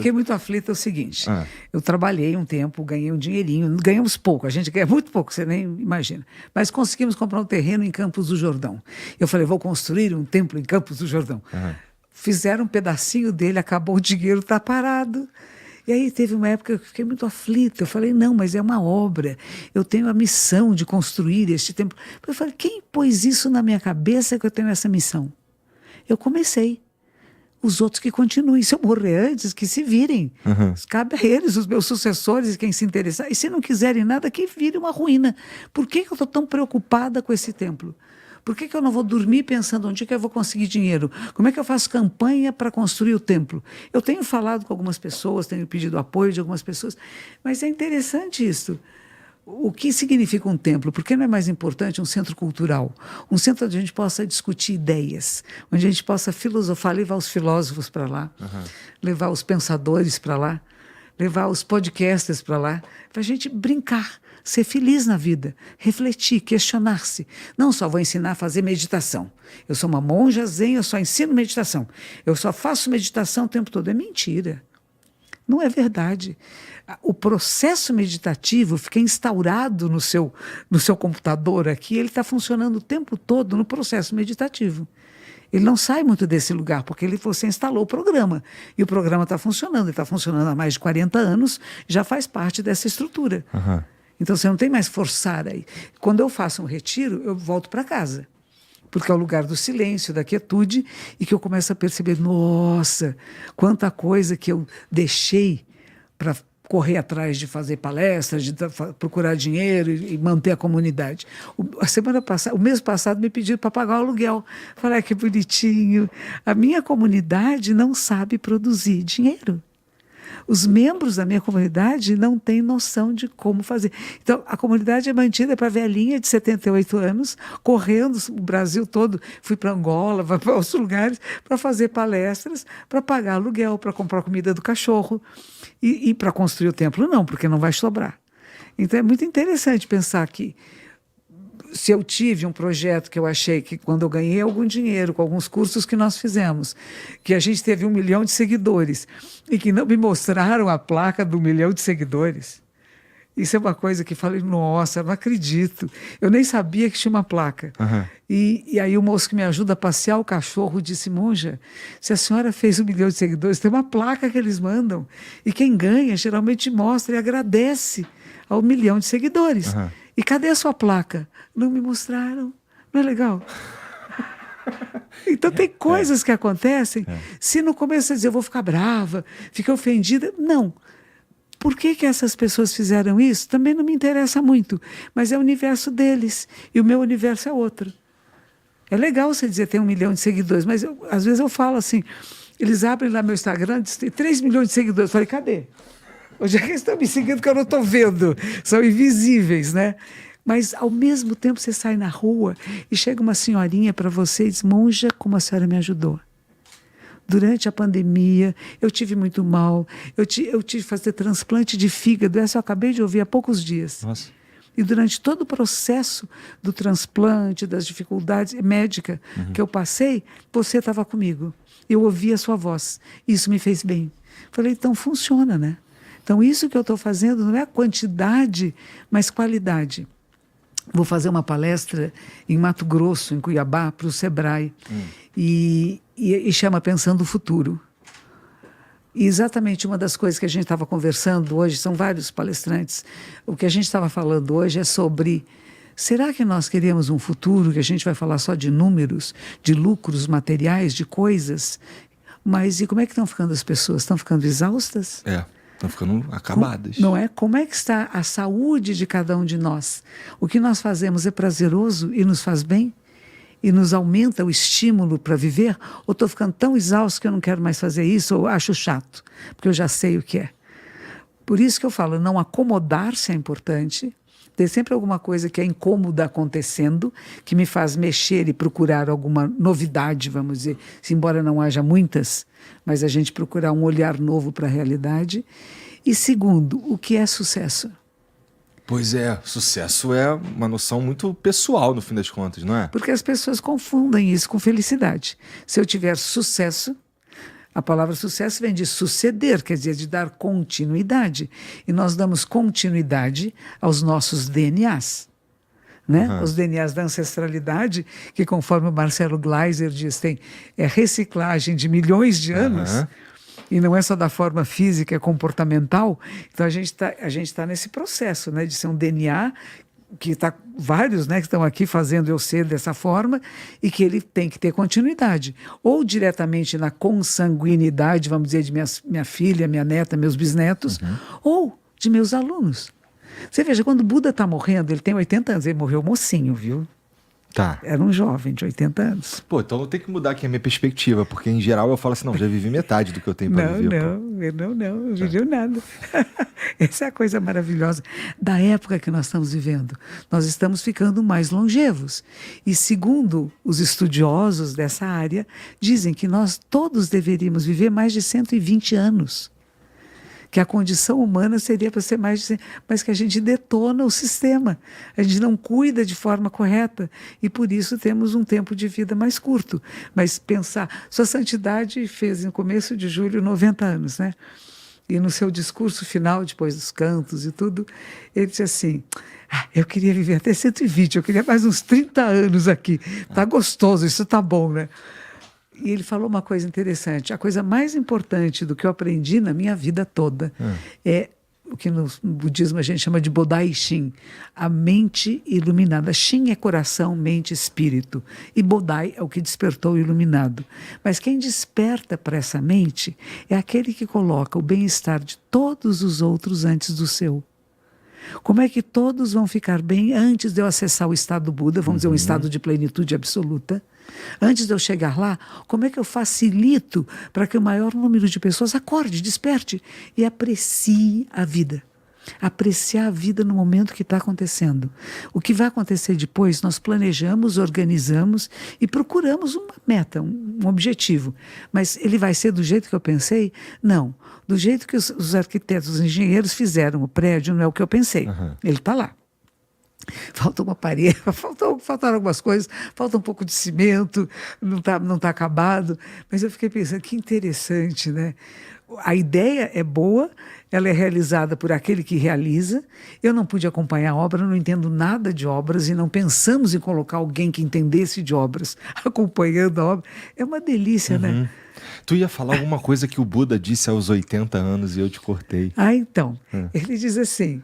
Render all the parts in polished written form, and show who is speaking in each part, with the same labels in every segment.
Speaker 1: Fiquei muito aflita é o seguinte, eu trabalhei um tempo, ganhei um dinheirinho, ganhamos pouco, a gente ganha muito pouco, você nem imagina, mas conseguimos comprar um terreno em Campos do Jordão. Eu falei, vou construir um templo em Campos do Jordão. Fizeram um pedacinho dele, acabou o dinheiro, está parado. E aí teve uma época que eu fiquei muito aflita, eu falei, não, mas é uma obra, eu tenho a missão de construir este templo. Eu falei, quem pôs isso na minha cabeça que eu tenho essa missão? Eu comecei. Os outros que continuem. Se eu morrer antes, que se virem. Cabe a eles, os meus sucessores, quem se interessar. E se não quiserem nada, que vire uma ruína. Por que eu estou tão preocupada com esse templo? Por que eu não vou dormir pensando onde que eu vou conseguir dinheiro? Como é que eu faço campanha para construir o templo? Eu tenho falado com algumas pessoas, tenho pedido apoio de algumas pessoas, mas é interessante isso. O que significa um templo? Por que não é mais importante um centro cultural? Um centro onde a gente possa discutir ideias, onde a gente possa filosofar, levar os filósofos para lá, levar os pensadores para lá, levar os podcasters para lá, para a gente brincar, ser feliz na vida, refletir, questionar-se. Não só vou ensinar a fazer meditação. Eu sou uma monja zen, eu só ensino meditação. Eu só faço meditação o tempo todo. É mentira. Não é verdade. O processo meditativo fica instaurado no seu computador aqui, ele está funcionando o tempo todo no processo meditativo. Ele não sai muito desse lugar, porque você instalou o programa. E o programa está funcionando. Ele está funcionando há mais de 40 anos, já faz parte dessa estrutura. Então você não tem mais forçar aí. Quando eu faço um retiro, eu volto para casa. Porque é o lugar do silêncio, da quietude, e que eu começo a perceber, nossa, quanta coisa que eu deixei para correr atrás de fazer palestras, de procurar dinheiro e manter a comunidade. O mês passado me pediram para pagar o aluguel. Falei, que bonitinho. A minha comunidade não sabe produzir dinheiro. Os membros da minha comunidade não têm noção de como fazer. Então, a comunidade é mantida para velhinha de 78 anos, correndo o Brasil todo. Fui para Angola, para outros lugares, para fazer palestras, para pagar aluguel, para comprar comida do cachorro. E para construir o templo, não, porque não vai sobrar. Então, é muito interessante pensar que se eu tive um projeto que eu achei que quando eu ganhei algum dinheiro com alguns cursos que nós fizemos, que a gente teve 1 milhão de seguidores e que não me mostraram a placa do 1 milhão de seguidores. Isso é uma coisa que falei, nossa, não acredito. Eu nem sabia que tinha uma placa. E aí o moço que me ajuda a passear o cachorro disse, monja, se a senhora fez 1 milhão de seguidores, tem uma placa que eles mandam. E quem ganha geralmente mostra e agradece ao 1 milhão de seguidores. E cadê a sua placa? Não me mostraram. Não é legal? Então tem coisas que acontecem. Se no começo você dizer, eu vou ficar brava, ficar ofendida, não. Por que essas pessoas fizeram isso? Também não me interessa muito. Mas é o universo deles. E o meu universo é outro. É legal você dizer que tem 1 milhão de seguidores, mas às vezes eu falo assim, eles abrem lá meu Instagram, tem 3 milhões de seguidores. Eu falei, cadê? Onde é que eles estão me seguindo que eu não estou vendo? São invisíveis, né? Mas, ao mesmo tempo, você sai na rua e chega uma senhorinha para você e diz, monja, como a senhora me ajudou. Durante a pandemia, eu tive muito mal, eu tive que fazer transplante de fígado, essa eu acabei de ouvir há poucos dias.
Speaker 2: Nossa.
Speaker 1: E durante todo o processo do transplante, das dificuldades médicas que eu passei, você estava comigo. Eu ouvi a sua voz. Isso me fez bem. Falei, então funciona, né? Então isso que eu estou fazendo não é a quantidade, mas qualidade. Vou fazer uma palestra em Mato Grosso, em Cuiabá, para o Sebrae. E chama Pensando o Futuro. E exatamente uma das coisas que a gente estava conversando hoje, são vários palestrantes, o que a gente estava falando hoje é sobre, será que nós queremos um futuro que a gente vai falar só de números, de lucros materiais, de coisas? Mas e como é que estão ficando as pessoas? Estão ficando exaustas?
Speaker 2: Estão ficando acabadas.
Speaker 1: Não é? Como é que está a saúde de cada um de nós? O que nós fazemos é prazeroso e nos faz bem? E nos aumenta o estímulo para viver? Ou estou ficando tão exausto que eu não quero mais fazer isso, ou acho chato, porque eu já sei o que é. Por isso que eu falo, não acomodar-se é importante, ter sempre alguma coisa que é incômoda acontecendo, que me faz mexer e procurar alguma novidade, vamos dizer, embora não haja muitas, mas a gente procurar um olhar novo para a realidade. E segundo, o que é sucesso?
Speaker 2: Pois é, sucesso é uma noção muito pessoal, no fim das contas, não é?
Speaker 1: Porque as pessoas confundem isso com felicidade. Se eu tiver sucesso, A palavra sucesso vem de suceder, quer dizer, de dar continuidade. E nós damos continuidade aos nossos DNAs. Né? Os DNAs da ancestralidade, que conforme o Marcelo Gleiser diz, tem reciclagem de milhões de anos, e não é só da forma física, é comportamental. Então a gente tá nesse processo, né, de ser um DNA que está vários, né, que estão aqui fazendo eu ser dessa forma, e que ele tem que ter continuidade, ou diretamente na consanguinidade, vamos dizer, de minha filha, minha neta, meus bisnetos, ou de meus alunos. Você veja, quando o Buda está morrendo, ele tem 80 anos, ele morreu mocinho, viu?
Speaker 2: Tá.
Speaker 1: Era um jovem de 80 anos.
Speaker 2: Pô, então eu tenho que mudar aqui a minha perspectiva, porque em geral eu falo assim, não, já vivi metade do que eu tenho para viver.
Speaker 1: Não viveu nada. Essa é a coisa maravilhosa da época que nós estamos vivendo. Nós estamos ficando mais longevos. E segundo os estudiosos dessa área, dizem que nós todos deveríamos viver mais de 120 anos. Que a condição humana seria para ser mais de 100, mas que a gente detona o sistema. A gente não cuida de forma correta e por isso temos um tempo de vida mais curto. Mas pensar, Sua Santidade fez no começo de julho 90 anos, né? E no seu discurso final, depois dos cantos e tudo, ele disse assim, eu queria viver até 120, eu queria mais uns 30 anos aqui. Tá gostoso, isso tá bom, né? E ele falou uma coisa interessante. A coisa mais importante do que eu aprendi na minha vida toda é o que no budismo a gente chama de Bodai Shin, a mente iluminada. Shin é coração, mente, espírito. E Bodai é o que despertou o iluminado. Mas quem desperta para essa mente é aquele que coloca o bem-estar de todos os outros antes do seu. Como é que todos vão ficar bem antes de eu acessar o estado do Buda, vamos dizer, um estado de plenitude absoluta? Antes de eu chegar lá, como é que eu facilito para que o maior número de pessoas acorde, desperte e aprecie a vida? Apreciar a vida no momento que está acontecendo. O que vai acontecer depois, nós planejamos, organizamos e procuramos uma meta, um objetivo. Mas ele vai ser do jeito que eu pensei? Não. Do jeito que os arquitetos, os engenheiros fizeram o prédio, não é o que eu pensei. Ele está lá. Falta uma parede, faltaram algumas coisas, falta um pouco de cimento, não tá acabado. Mas eu fiquei pensando, que interessante, né? A ideia é boa, ela é realizada por aquele que realiza. Eu não pude acompanhar a obra, não entendo nada de obras e não pensamos em colocar alguém que entendesse de obras acompanhando a obra. É uma delícia, né?
Speaker 2: Tu ia falar alguma coisa que o Buda disse aos 80 anos e eu te cortei.
Speaker 1: Então, ele diz assim...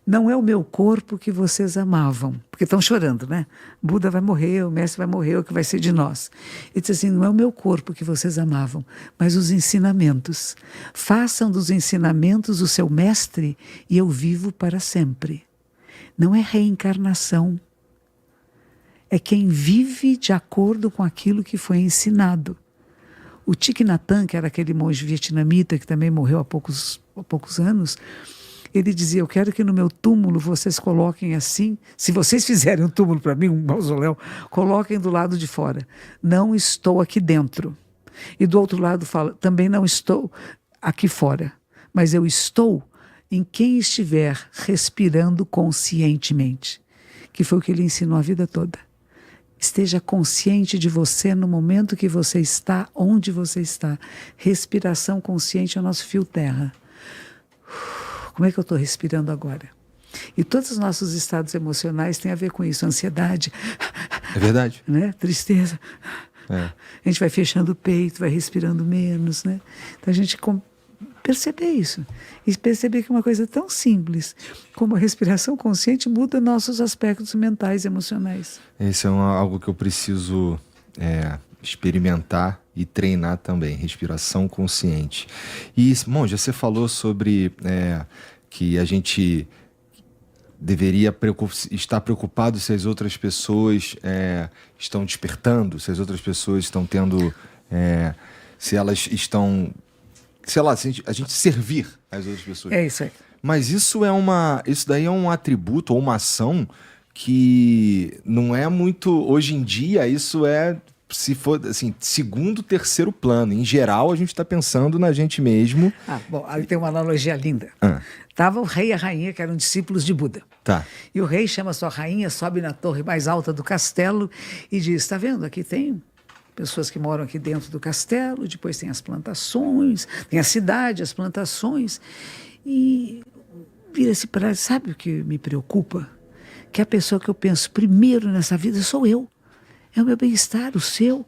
Speaker 1: não é o meu corpo que vocês amavam. Porque estão chorando, né? Buda vai morrer, o mestre vai morrer, o que vai ser de nós? Ele diz assim, não é o meu corpo que vocês amavam, mas os ensinamentos. Façam dos ensinamentos o seu mestre e eu vivo para sempre. Não é reencarnação. É quem vive de acordo com aquilo que foi ensinado. O Thich Nhat Hanh, que era aquele monge vietnamita que também morreu há poucos anos, ele dizia, eu quero que no meu túmulo vocês coloquem assim, se vocês fizerem um túmulo para mim, um mausoléu, coloquem do lado de fora. Não estou aqui dentro. E do outro lado fala, também não estou aqui fora, mas eu estou em quem estiver respirando conscientemente. Que foi o que ele ensinou a vida toda. Esteja consciente de você no momento que você está, onde você está. Respiração consciente é o nosso fio terra. Como é que eu estou respirando agora? E todos os nossos estados emocionais têm a ver com isso. Ansiedade.
Speaker 2: É verdade.
Speaker 1: Né? Tristeza. A gente vai fechando o peito, vai respirando menos. Né? Então a gente perceber isso. E perceber que uma coisa tão simples como a respiração consciente muda nossos aspectos mentais e emocionais.
Speaker 2: Esse é algo que eu preciso experimentar e treinar também, respiração consciente. E, Monja, você falou sobre que a gente deveria estar preocupado se as outras pessoas estão despertando, se as outras pessoas estão tendo... se elas estão... sei lá, se a gente servir as outras pessoas.
Speaker 1: É isso aí.
Speaker 2: Mas isso daí é um atributo ou uma ação que não é muito... Hoje em dia, isso se for assim, segundo, terceiro plano. Em geral, a gente está pensando na gente mesmo.
Speaker 1: Bom, aí tem uma analogia linda. Tava o rei e a rainha, que eram discípulos de Buda.
Speaker 2: Tá.
Speaker 1: E o rei chama sua rainha, sobe na torre mais alta do castelo e diz, está vendo, aqui tem pessoas que moram aqui dentro do castelo, depois tem as plantações, tem a cidade, as plantações. E vira-se para ela, sabe o que me preocupa? Que a pessoa que eu penso primeiro nessa vida sou eu. É o meu bem-estar, o seu.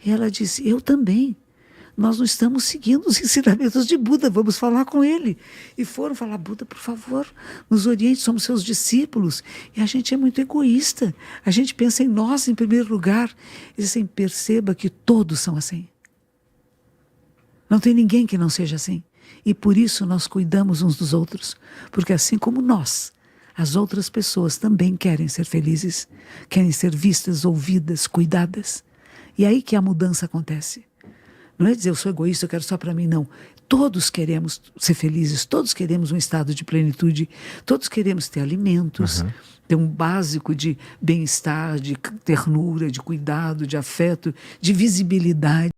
Speaker 1: E ela disse, eu também. Nós não estamos seguindo os ensinamentos de Buda, vamos falar com ele. E foram falar, Buda, por favor, nos oriente, somos seus discípulos. E a gente é muito egoísta. A gente pensa em nós em primeiro lugar. E assim, perceba que todos são assim. Não tem ninguém que não seja assim. E por isso nós cuidamos uns dos outros. Porque assim como nós, as outras pessoas também querem ser felizes. Querem ser vistas, ouvidas, cuidadas. E aí que a mudança acontece. Não é dizer eu sou egoísta, eu quero só para mim, não. Todos queremos ser felizes, todos queremos um estado de plenitude, todos queremos ter alimentos, ter um básico de bem-estar, de ternura, de cuidado, de afeto, de visibilidade.